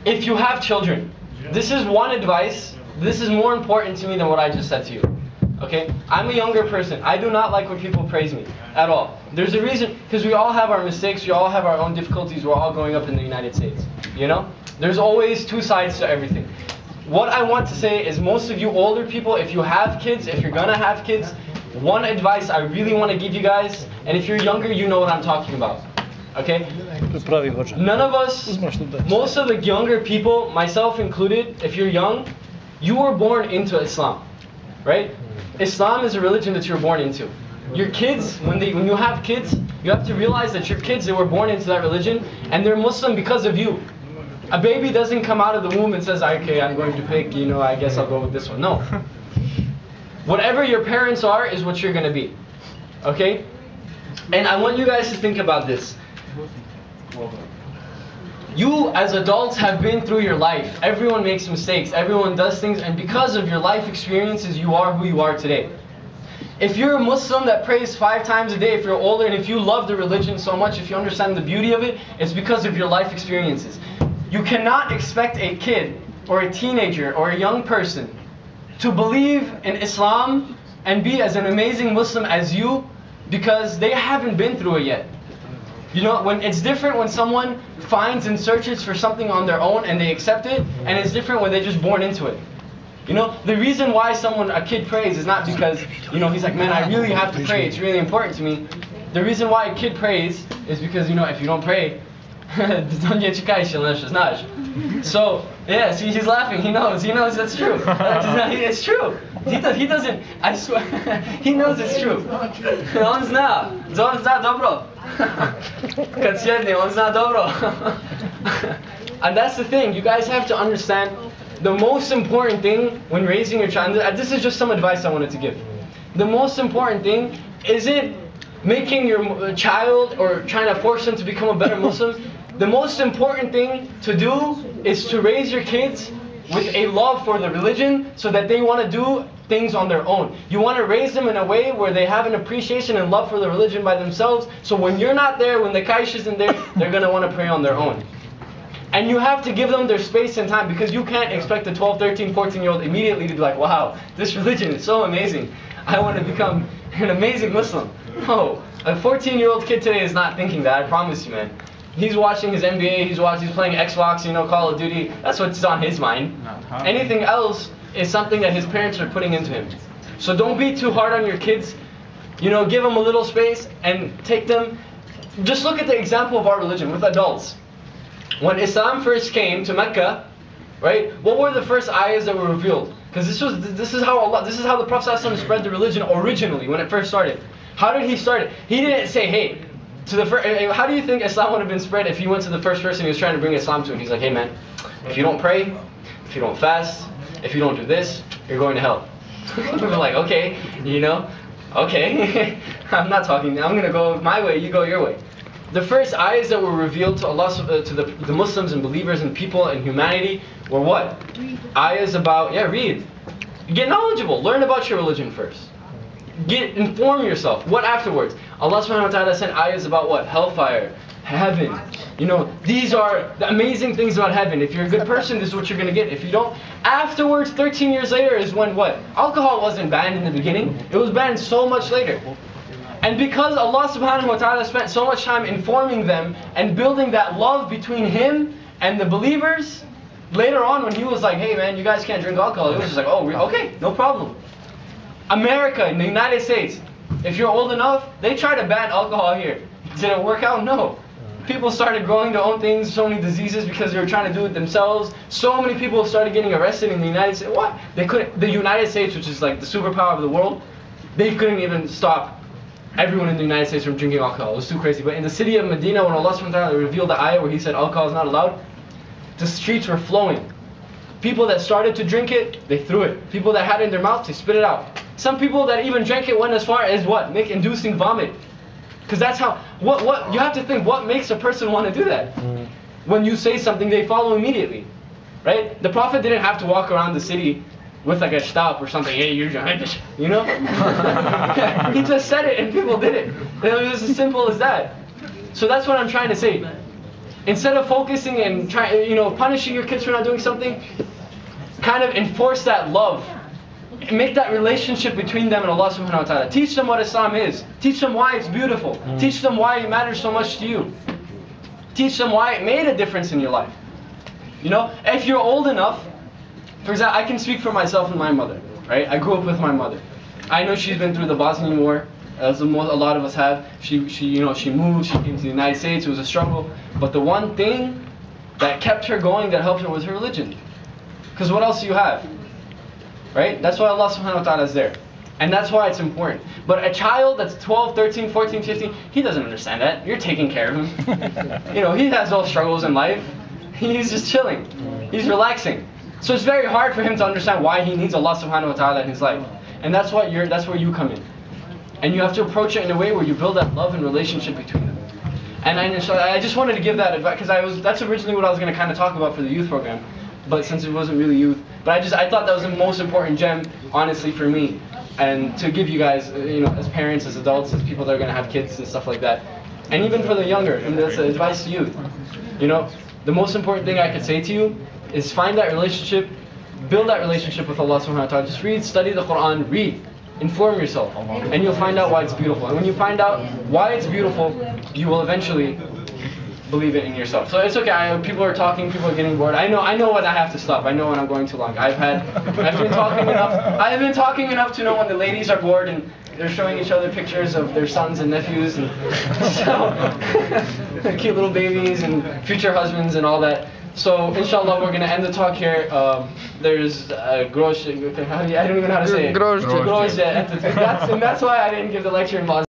if you have children, this is one advice. This is more important to me than what I just said to you. Okay? I'm a younger person. I do not like when people praise me at all. There's a reason, because we all have our mistakes, we all have our own difficulties, we're all growing up in the United States. You know? There's always two sides to everything. What I want to say is, most of you older people, if you have kids, if you're gonna have kids, one advice I really want to give you guys, and if you're younger, you know what I'm talking about. Okay? None of us, most of the younger people, myself included, if you're young, you were born into Islam. Right? Islam is a religion that you're born into. Your kids, when you have kids, you have to realize that your kids, they were born into that religion, and they're Muslim because of you. A baby doesn't come out of the womb and says, okay, I'm going to pick, you know, I guess I'll go with this one. No. Whatever your parents are is what you're going to be. Okay? And I want you guys to think about this. You as adults have been through your life. Everyone makes mistakes. Everyone does things. And because of your life experiences, you are who you are today. If you're a Muslim that prays 5 times a day, if you're older, and if you love the religion so much, if you understand the beauty of it, it's because of your life experiences. You cannot expect a kid or a teenager or a young person to believe in Islam and be as an amazing Muslim as you because they haven't been through it yet. You know, when it's different when someone finds and searches for something on their own and they accept it, and it's different when they're just born into it. You know, the reason why a kid prays is not because, you know, he's like, man, I really have to pray, it's really important to me. The reason why a kid prays is because, you know, if you don't pray, so, yeah, see, he's laughing, he knows that's true. It's true. He doesn't, I swear, he knows it's true. On zna dobro. Kad sjedne, on zna dobro. And that's the thing, you guys have to understand, the most important thing when raising your child, and this is just some advice I wanted to give. The most important thing isn't making your child or trying to force them to become a better Muslim. The most important thing to do is to raise your kids with a love for the religion so that they want to do things on their own. You want to raise them in a way where they have an appreciation and love for the religion by themselves, so when you're not there, when the kaish isn't there, they're going to want to pray on their own. And you have to give them their space and time, because you can't expect a 12, 13, 14-year-old immediately to be like, wow, this religion is so amazing. I want to become an amazing Muslim. No, a 14-year-old kid today is not thinking that, I promise you, man. He's watching his NBA, he's playing Xbox, you know, Call of Duty. That's what's on his mind. Anything else is something that his parents are putting into him. So don't be too hard on your kids. You know, give them a little space and take them. Just look at the example of our religion with adults. When Islam first came to Mecca, right? What were the first ayahs that were revealed? Because this is how the Prophet ﷺ spread the religion originally when it first started. How did he start it? He didn't say, hey, how do you think Islam would have been spread if he went to the first person he was trying to bring Islam to, and he's like, hey man, if you don't pray, if you don't fast, if you don't do this, you're going to hell. People are like, okay, you know, okay, I'm not talking, I'm going to go my way, you go your way. The first ayahs that were revealed to Allah, to the Muslims and believers and people and humanity were what? Ayahs about, read. Get knowledgeable, learn about your religion first. Inform yourself. What afterwards? Allah subhanahu wa ta'ala sent ayahs about what? Hellfire, heaven. You know, these are the amazing things about heaven. If you're a good person, this is what you're going to get. If you don't, afterwards, 13 years later is when what? Alcohol wasn't banned in the beginning. It was banned so much later. And because Allah subhanahu wa ta'ala spent so much time informing them and building that love between Him and the believers, later on when He was like, hey man, you guys can't drink alcohol, it was just like, oh, okay, no problem. America, in the United States, if you're old enough, they tried to ban alcohol here. Did it work out? No. People started growing their own things, so many diseases because they were trying to do it themselves. So many people started getting arrested in the United States. What? They couldn't, the United States, which is like the superpower of the world, they couldn't even stop everyone in the United States from drinking alcohol. It was too crazy. But in the city of Medina, when Allah subhanahu wa ta'ala revealed the ayah where He said alcohol is not allowed, the streets were flowing. People that started to drink it, they threw it. People that had it in their mouth, they spit it out. Some people that even drank it went as far as what? Inducing vomit. Because that's how, you have to think, what makes a person want to do that? When you say something, they follow immediately. Right? The Prophet didn't have to walk around the city with like a shtap or something, hey, you're drunk, you know? He just said it and people did it. It was as simple as that. So that's what I'm trying to say. instead of focusing and trying, punishing your kids for not doing something, kind of enforce that love. Make that relationship between them and Allah subhanahu wa ta'ala. Teach them what Islam is. Teach them why it's beautiful. Teach them why it matters so much to you. Teach them why it made a difference in your life. If you're old enough, for example, I can speak for myself and my mother, right? I grew up with my mother. I know she's been through the Bosnian War, as a lot of us have. She moved, she came to the United States, it was a struggle. But the one thing that kept her going, that helped her, was her religion. Because what else do you have? Right? That's why Allah subhanahu wa ta'ala is there. And that's why it's important. But a child that's 12, 13, 14, 15, he doesn't understand that. You're taking care of him. He has no struggles in life. He's just chilling. He's relaxing. So it's very hard for him to understand why he needs Allah subhanahu wa ta'ala in his life. And that's where you come in. And you have to approach it in a way where you build that love and relationship between them. And I just wanted to give that advice, because that's originally what I was going to kind of talk about for the youth program. But since it wasn't really youth, but I thought that was the most important gem, honestly, for me, and to give you guys, as parents, as adults, as people that are gonna have kids and stuff like that, and even for the younger, and that's advice to youth. The most important thing I could say to you is find that relationship, build that relationship with Allah subhanahu wa ta'ala. Just read, study the Qur'an, read, inform yourself, and you'll find out why it's beautiful. And when you find out why it's beautiful, you will eventually believe it in yourself. So it's okay. People are talking. People are getting bored. I know when I have to stop. I know when I'm going too long. I've been talking enough. I've been talking enough to know when the ladies are bored and they're showing each other pictures of their sons and nephews, and so cute little babies and future husbands and all that. So inshallah, we're gonna end the talk here. There's grosh. I don't even know how to say it. Grosh. And that's why I didn't give the lecture in Bosnia.